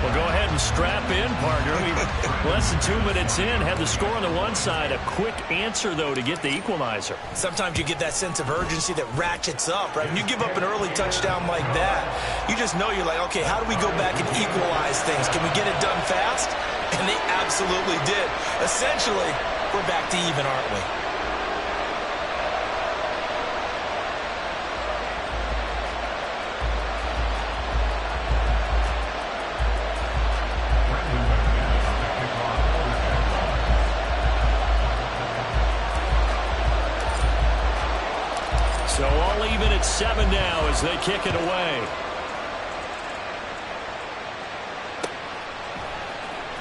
Well, go ahead and strap in, partner. Less than 2 minutes in, had the score on the one side. A quick answer, though, to get the equalizer. Sometimes you get that sense of urgency that ratchets up, right? When you give up an early touchdown like that, you just know you're like, okay, how do we go back and equalize things? Can we get it done fast? And they absolutely did. Essentially, we're back to even, aren't we? So all even at 7 now as they kick it away.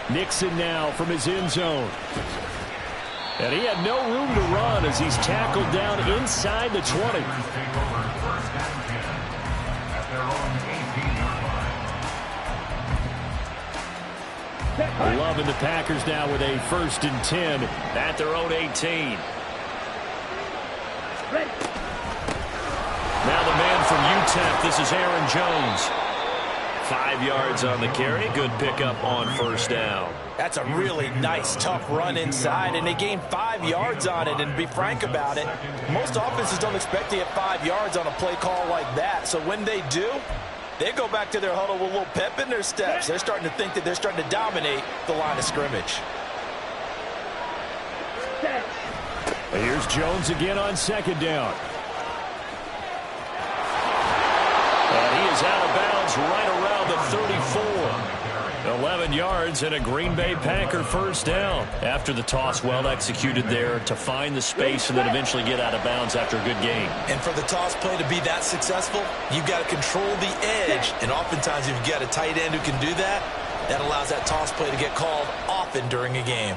Nixon now from his end zone. And he had no room to run as he's tackled down inside the 20. Loving the Packers now with a 1st and 10 at their own 18. Now the man from UTEP, this is Aaron Jones. 5 yards on the carry. Good pickup on 1st down. That's a really nice, tough run inside, and they gained 5 yards on it. And to be frank about it, most offenses don't expect to get 5 yards on a play call like that. So when they do, they go back to their huddle with a little pep in their steps. They're starting to think that they're starting to dominate the line of scrimmage. Here's Jones again on 2nd down. And he is out of bounds right around the 34. 11 yards and a Green Bay Packer 1st down. After the toss, well executed there to find the space and then eventually get out of bounds after a good game. And for the toss play to be that successful, you've got to control the edge. And oftentimes if you've got a tight end who can do that, that allows that toss play to get called often during a game.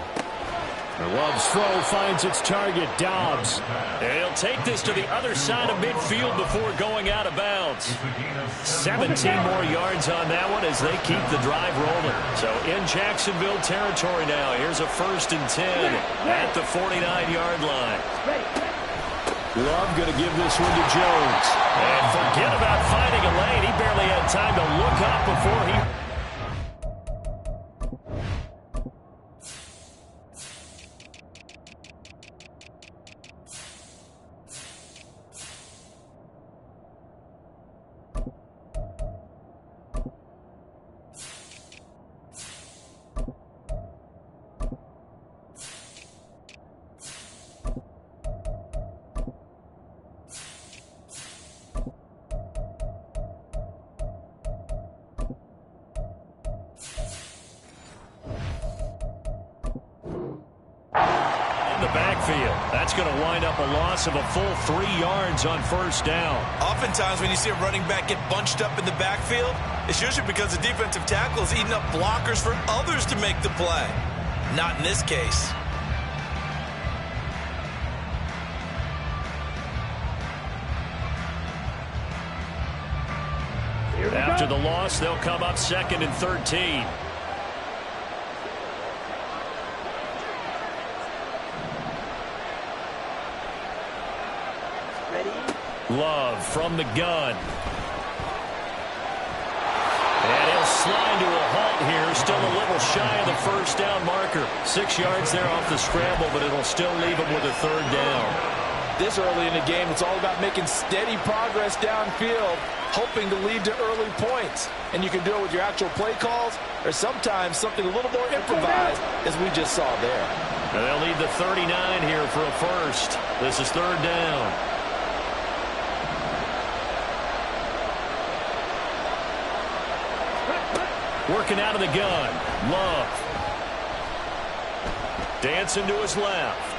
Love's throw finds its target, Dobbs. And he'll take this to the other side of midfield before going out of bounds. 17 more yards on that one as they keep the drive rolling. So in Jacksonville territory now. Here's a 1st and 10 at the 49-yard line. Love going to give this one to Jones. And forget about finding a lane. He barely had time to look up before he... That's going to wind up a loss of a full 3 yards on 1st down. Oftentimes when you see a running back get bunched up in the backfield, it's usually because the defensive tackle is eating up blockers for others to make the play. Not in this case. After the loss, they'll come up 2nd and 13. Love from the gun. And he'll slide to a halt here. Still a little shy of the 1st down marker. 6 yards there off the scramble, but it'll still leave him with a 3rd down. This early in the game, it's all about making steady progress downfield, hoping to lead to early points. And you can do it with your actual play calls or sometimes something a little more improvised, as we just saw there. And they'll need the 39 here for a 1st. This is 3rd down. Working out of the gun. Love. Dancing to his left.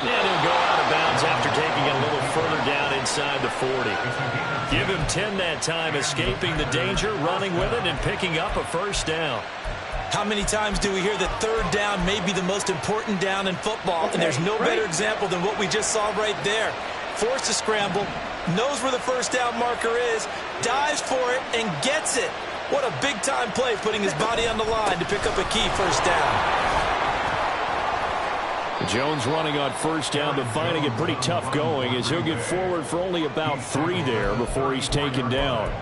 And he'll go out of bounds after taking it a little further down inside the 40. Give him 10 that time, escaping the danger, running with it, and picking up a 1st down. How many times do we hear that 3rd down may be the most important down in football? And there's no better example than what we just saw right there. Forced to scramble. Knows where the 1st down marker is, dives for it, and gets it. What a big-time play, putting his body on the line to pick up a key 1st down. Jones running on 1st down, but finding it pretty tough going as he'll get forward for only about 3 there before he's taken down.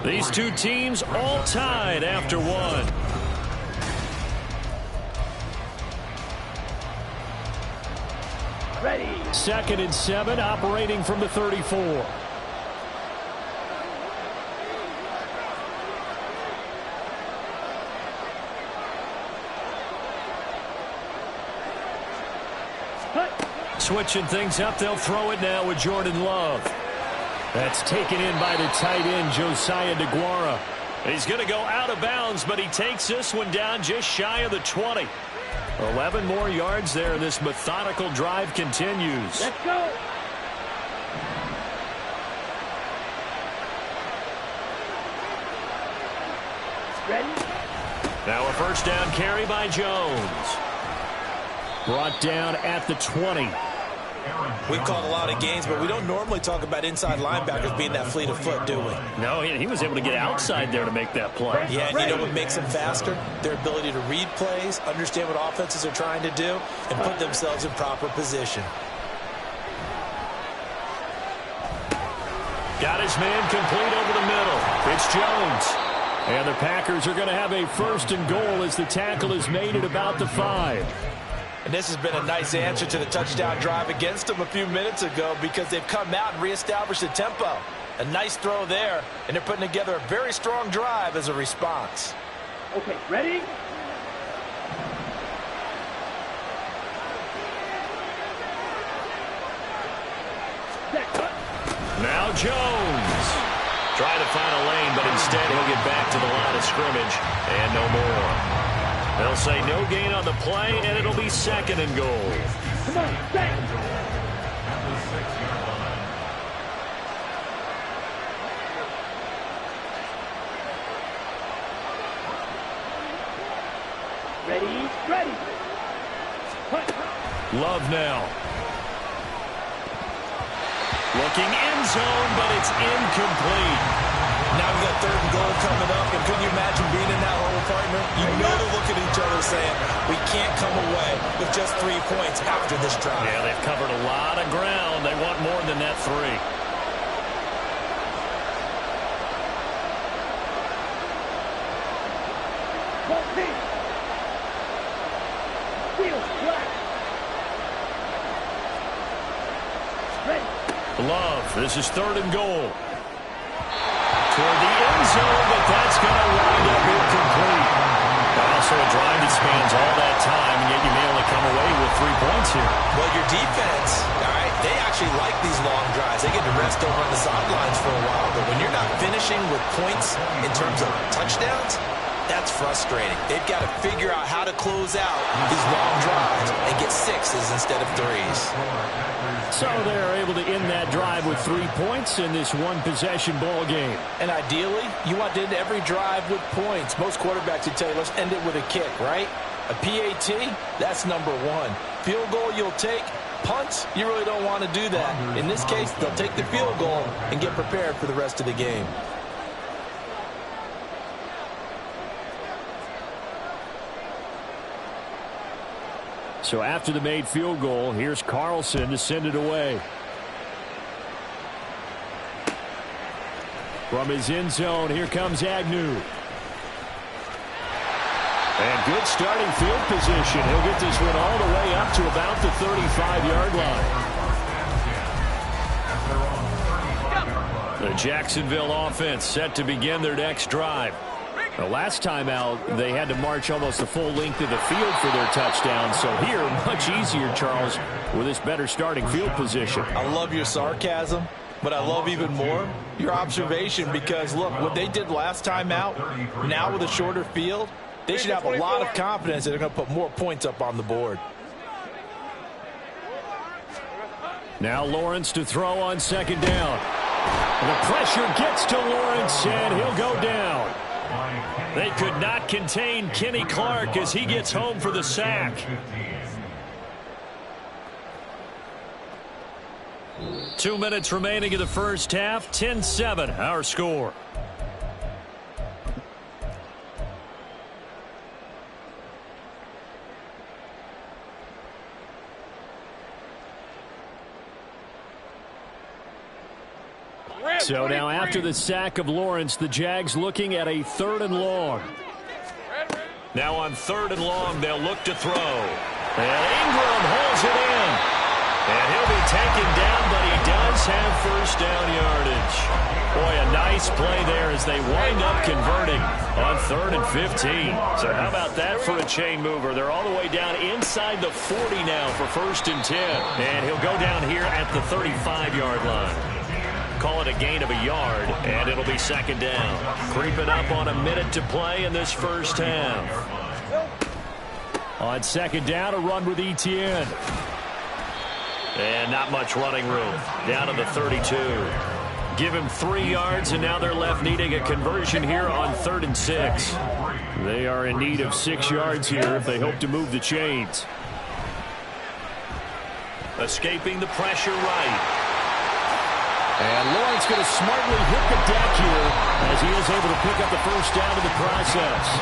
These two teams all tied after one. Ready. 2nd and 7, operating from the 34. Switching things up, they'll throw it now with Jordan Love. That's taken in by the tight end, Josiah DeGuara. He's going to go out of bounds, but he takes this one down just shy of the 20. 11 more yards there, and this methodical drive continues. Let's go. Ready? Now a first down carry by Jones. Brought down at the 20. We've called a lot of games, but we don't normally talk about inside linebackers being that fleet of foot, do we? No, he was able to get outside there to make that play. Yeah, and you know what makes them faster? Their ability to read plays, understand what offenses are trying to do, and put themselves in proper position. Got his man complete over the middle. It's Jones. And the Packers are going to have a 1st and goal as the tackle is made at about the 5. And this has been a nice answer to the touchdown drive against them a few minutes ago because they've come out and reestablished the tempo. A nice throw there, and they're putting together a very strong drive as a response. Okay, ready? Now Jones. Trying to find a lane, but instead he'll get back to the line of scrimmage. And no more. They'll say no gain on the play, and it'll be 2nd and goal. Come on, back. Ready, ready. Love now. Looking end zone, but it's incomplete. Now we've got 3rd and goal coming up, and couldn't you imagine being in that hole, partner? You know to look at each other saying, we can't come away with just 3 points after this drive. Yeah, they've covered a lot of ground. They want more than that 3. Love, this is 3rd and goal. Toward the end zone, but that's going to wind up incomplete. Also a drive that spans all that time, and yet you may only come away with 3 points here. Well, your defense, all right, they actually like these long drives. They get to rest over on the sidelines for a while, but when you're not finishing with points in terms of touchdowns, that's frustrating. They've got to figure out how to close out these long drives and get 6s instead of 3s. So they're able to end that drive with 3 points in this one-possession ball game. And ideally, you want to end every drive with points. Most quarterbacks would tell you, let's end it with a kick, right? A PAT, that's number 1. Field goal you'll take. Punts, you really don't want to do that. In this case, they'll take the field goal and get prepared for the rest of the game. So after the made field goal, here's Carlson to send it away. From his end zone, here comes Agnew. And good starting field position. He'll get this one all the way up to about the 35-yard line. The Jacksonville offense set to begin their next drive. The last time out, they had to march almost the full length of the field for their touchdown. So here, much easier, Charles, with this better starting field position. I love your sarcasm, but I love even more your observation because, look, what they did last time out, now with a shorter field, they should have a lot of confidence that they're going to put more points up on the board. Now Lawrence to throw on 2nd down. And the pressure gets to Lawrence, and he'll go down. They could not contain Kenny Clark as he gets home for the sack. Two minutes remaining in the first half. 10-7, our score. So now after the sack of Lawrence, the Jags looking at a 3rd and long. Now on 3rd and long, they'll look to throw. And Ingram holds it in. And he'll be taken down, but he does have first down yardage. Boy, a nice play there as they wind up converting on 3rd and 15. So how about that for a chain mover? They're all the way down inside the 40 now for 1st and 10. And he'll go down here at the 35-yard line. Call it a gain of a yard, and it'll be 2nd down. Creeping up on a minute to play in this first half. On 2nd down, a run with Etienne. And not much running room. Down to the 32. Give him 3 yards, and now they're left needing a conversion here on 3rd and 6. They are in need of 6 yards here if they hope to move the chains. Escaping the pressure right. And Lawrence going to smartly hit the deck here as he is able to pick up the first down in the process.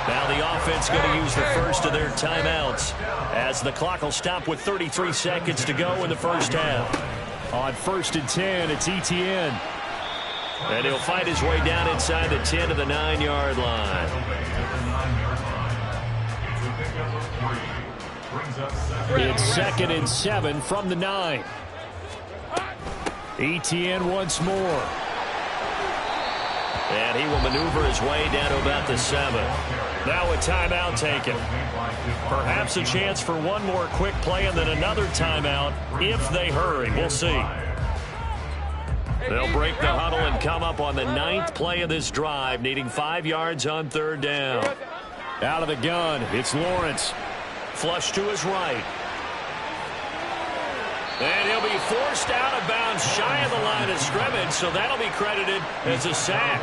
Now the offense going to use the first of their timeouts as the clock will stop with 33 seconds to go in the first half. On 1st and 10, it's Etienne. And he'll fight his way down inside the 10 to the 9-yard line. It's 2nd and 7 from the 9. Etienne once more. And he will maneuver his way down to about the 7. Now a timeout taken. Perhaps a chance for one more quick play and then another timeout if they hurry. We'll see. They'll break the huddle and come up on the 9th play of this drive, needing 5 yards on 3rd down. Out of the gun, it's Lawrence. Flush to his right. And he'll be forced out of bounds shy of the line of scrimmage, so that'll be credited as a sack.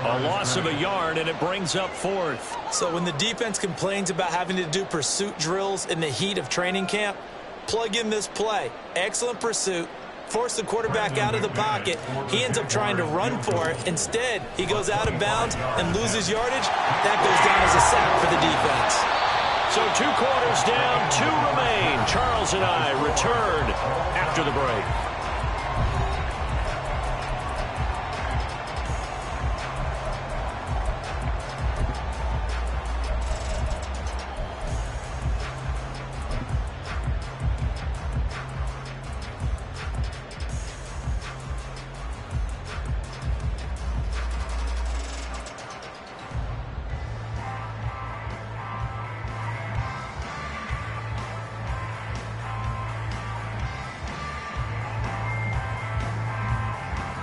A loss of a yard, and it brings up 4th. So when the defense complains about having to do pursuit drills in the heat of training camp, plug in this play. Excellent pursuit. Force the quarterback out of the pocket. He ends up trying to run for it. Instead, he goes out of bounds and loses yardage. That goes down as a sack for the defense. So 2 quarters down, 2 remain. Charles and I return after the break.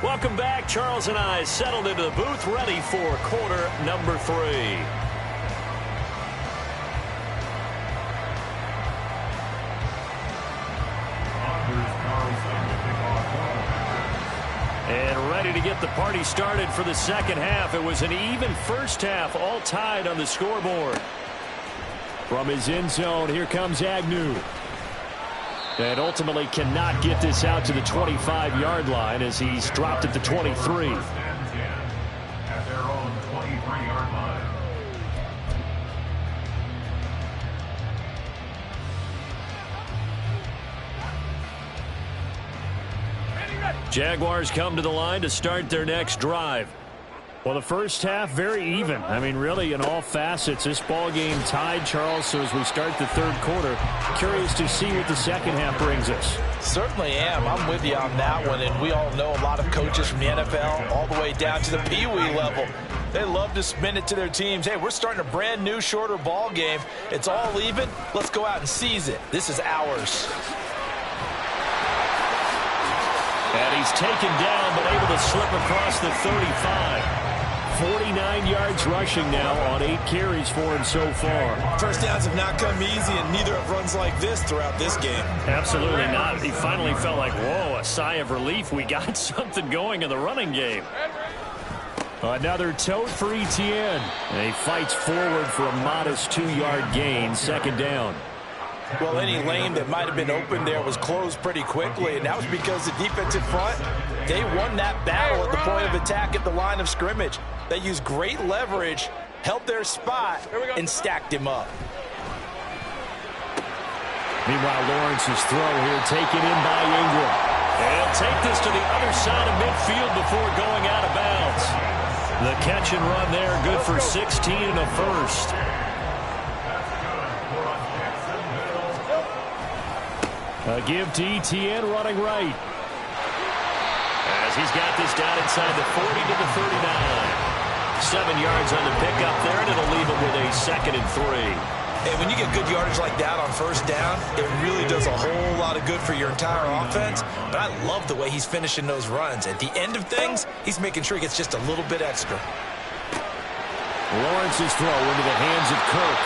Welcome back. Charles and I settled into the booth, ready for quarter number 3. And ready to get the party started for the second half. It was an even first half, all tied on the scoreboard. From his end zone, here comes Agnew. And ultimately cannot get this out to the 25-yard line as he's dropped at the 23. At their own 23-yard line. Jaguars come to the line to start their next drive. Well, the first half, very even. I mean, really, in all facets, this ball game tied, Charles. So as we start the 3rd quarter, curious to see what the second half brings us. Certainly am. I'm with you on that one. And we all know a lot of coaches from the NFL all the way down to the Pee Wee level. They love to spin it to their teams. Hey, we're starting a brand new, shorter ball game. It's all even. Let's go out and seize it. This is ours. And he's taken down, but able to slip across the 35. 49 yards rushing now on 8 carries for him so far. First downs have not come easy, and neither have runs like this throughout this game. Absolutely not. He finally felt like, whoa, a sigh of relief. We got something going in the running game. Another tote for Etienne. And he fights forward for a modest 2-yard gain, 2nd down. Well, any lane that might have been open there was closed pretty quickly, and that was because the defensive front, they won that battle at the point of attack at the line of scrimmage. They used great leverage, held their spot, and stacked him up. Meanwhile, Lawrence's throw here taken in by Ingram. He'll take this to the other side of midfield before going out of bounds. The catch and run there, good for 16 and a first. A give to ETN running right. As he's got this down inside the 40 to the 39. 7 yards on the pickup there, and it'll leave him with a 2nd and 3. And when you get good yardage like that on first down, it really does a whole lot of good for your entire offense. But I love the way he's finishing those runs. At the end of things, he's making sure he gets just a little bit extra. Lawrence's throw into the hands of Kirk.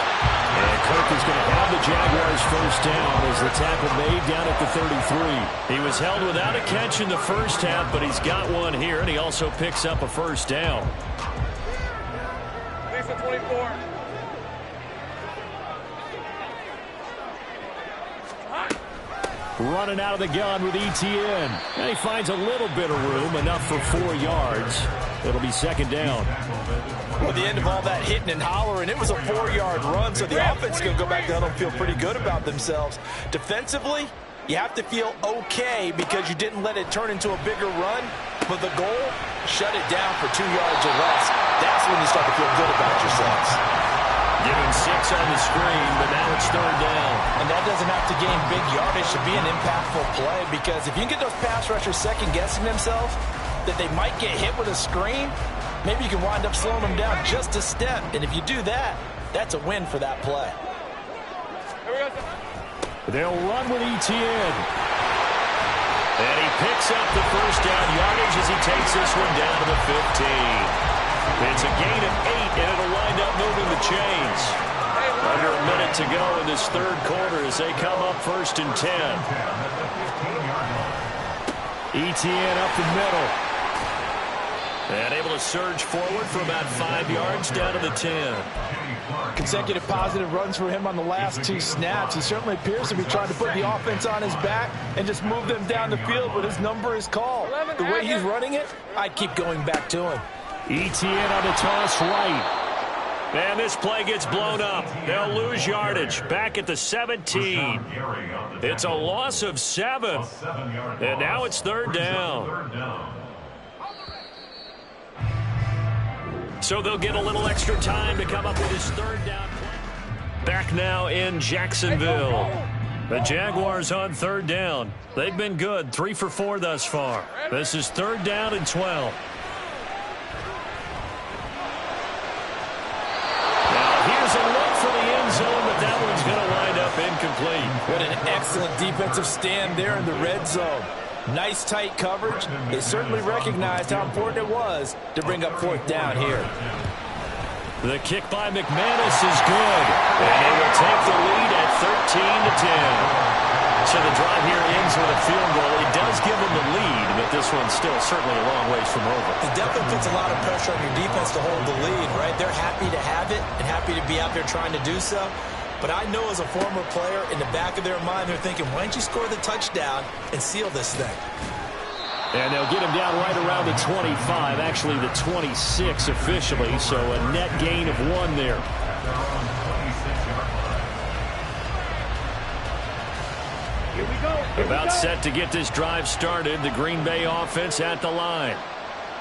And Kirk is going to have the Jaguars first down as the tackle made down at the 33. He was held without a catch in the first half, but he's got one here, and he also picks up a first down. 24. Running out of the gun with ETN. And he finds a little bit of room, enough for 4 yards. It'll be 2nd down. Well, the end of all that hitting and hollering, it was a 4-yard run, so the offense is going to go back down and feel pretty good about themselves. Defensively, you have to feel okay because you didn't let it turn into a bigger run, but the goal, shut it down for 2 yards or less. That's when you start to feel good about yourselves. Given 6 on the screen, but now it's 3rd down. And that doesn't have to gain big yardage to be an impactful play, because if you can get those pass rushers second-guessing themselves that they might get hit with a screen, maybe you can wind up slowing them down just a step. And if you do that, that's a win for that play. They'll run with ETN. And he picks up the first down yardage as he takes this one down to the 15. It's a gain of 8, and it'll wind up moving the chains. Under a minute to go in this 3rd quarter as they come up 1st and 10. ETN up the middle. And able to surge forward for about 5 yards down to the 10. Consecutive positive runs for him on the last 2 snaps. He certainly appears to be trying to put the offense on his back and just move them down the field, but his number is called. The way he's running it, I'd keep going back to him. ETN on the toss right. And this play gets blown up. They'll lose yardage. Back at the 17. It's a loss of 7. And now it's 3rd down. So they'll get a little extra time to come up with his 3rd down play. Back now in Jacksonville. The Jaguars on 3rd down. They've been good, 3 for 4 thus far. This is 3rd down and 12. Here's a look for the end zone, but that one's going to wind up incomplete. What an excellent defensive stand there in the red zone. Nice tight coverage. They certainly recognized how important it was to bring up 4th down here. The kick by McManus is good, and they will take the lead at 13-10. So the drive here ends with a field goal. It does give them the lead, but this one's still certainly a long ways from over. It definitely puts a lot of pressure on your defense to hold the lead, right? They're happy to have it and happy to be out there trying to do so. But I know as a former player, in the back of their mind, they're thinking, why don't you score the touchdown and seal this thing? And they'll get him down right around the 25, actually the 26 officially, so a net gain of 1 there. Here we go. About set to get this drive started, the Green Bay offense at the line.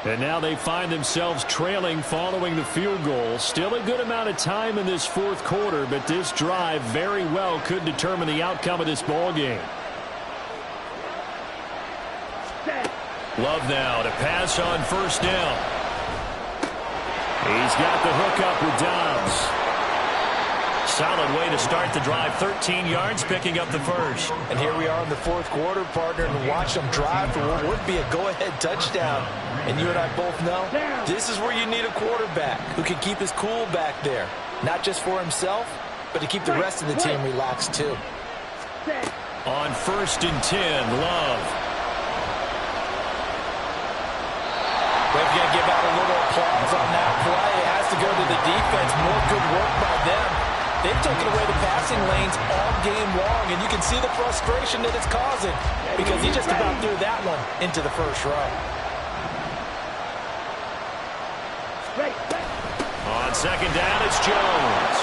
And now they find themselves trailing following the field goal. Still a good amount of time in this 4th quarter, but this drive very well could determine the outcome of this ball game. Love now to pass on 1st down. He's got the hook up with Dobbs. Solid way to start the drive. 13 yards, picking up the first. And here we are in the 4th quarter, partner, and watch them drive for what would be a go-ahead touchdown. And you and I both know this is where you need a quarterback who can keep his cool back there. Not just for himself, but to keep the rest of the team relaxed too. On 1st and 10, Love. We're going to give out a little applause on that play. It has to go to the defense. More good work by them. They've taken away the passing lanes all game long, and you can see the frustration that it's causing because he just about threw that one into the first row. On 2nd down, it's Jones.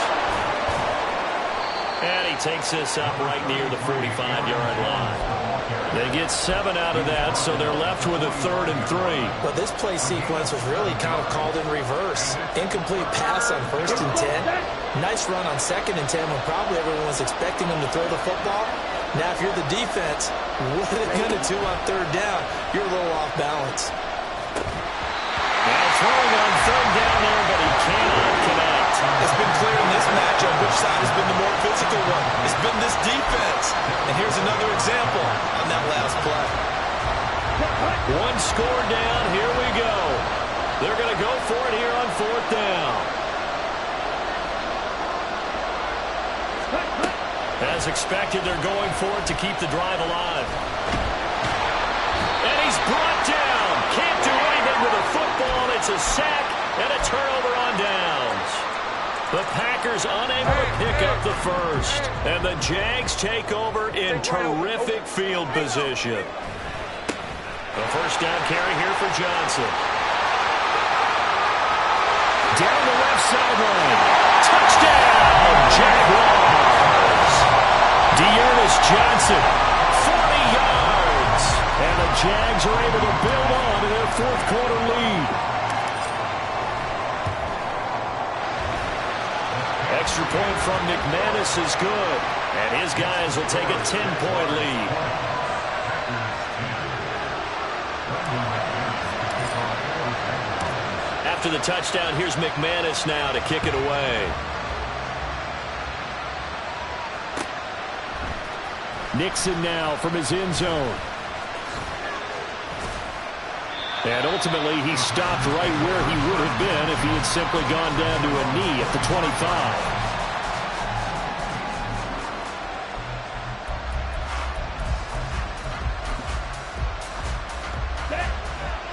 And he takes this up right near the 45-yard line. They get 7 out of that, so they're left with a 3rd and 3. But this play sequence was really kind of called in reverse. Incomplete pass on 1st and 10. Nice run on 2nd and 10 when probably everyone was expecting them to throw the football. Now, if you're the defense, what are they going to do on 3rd down? You're a little off balance. Now throwing on 3rd down there, but he cannot connect. It's been clear in this matchup which side has been the more physical one. It's been this defense. And here's another example on that last play. 1 score down. Here we go. They're going to go for it here on 4th down. As expected, they're going for it to keep the drive alive. And he's brought down. Can't do anything with a football. It's a sack and a turnover on downs. The Packers unable to pick up the first. And the Jags take over in terrific field position. The first down carry here for Johnson. Down the left sideline. Touchdown, Jaguars. Dearness Johnson, 40 yards. And the Jags are able to build on to their 4th quarter lead. Extra point from McManus is good. And his guys will take a 10-point lead. After the touchdown, here's McManus now to kick it away. Nixon now from his end zone. And ultimately, he stopped right where he would have been if he had simply gone down to a knee at the 25.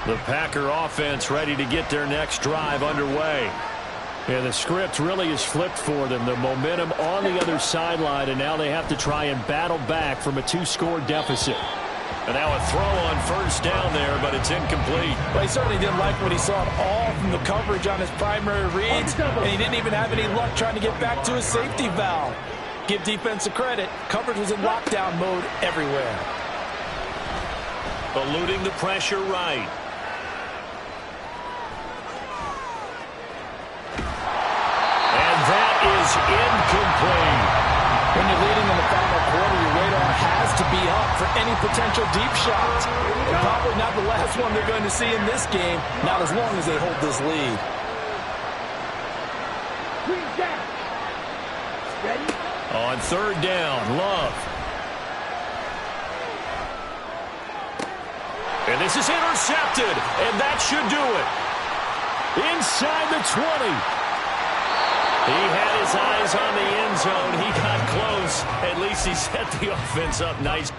The Packer offense ready to get their next drive underway. And the script really is flipped for them. The momentum on the other sideline, and now they have to try and battle back from a 2-score deficit. And now a throw on 1st down there, but it's incomplete. Well, he certainly didn't like what he saw at all from the coverage on his primary reads, and he didn't even have any luck trying to get back to his safety valve. Give defense a credit. Coverage was in lockdown mode everywhere. Eluding the pressure right. And that is incomplete. When you're leading in the final quarter, your radar has to be up for any potential deep shots. And probably not the last one they're going to see in this game, not as long as they hold this lead. On 3rd down, Love. And this is intercepted, and that should do it. Inside the 20. He had his eyes on the end zone. He got close. At least he set the offense up nice.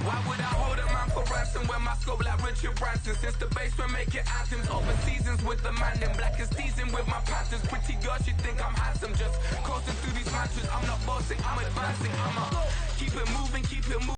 Why would I hold a man for ransom when my scope like Richard Branson? Since the basement making items over seasons with the man in black is teasing with my patterns. Pretty girl, she think I'm handsome. Just coasting through these matches. I'm not bossing, I'm advancing. I'ma keep it moving, keep it moving.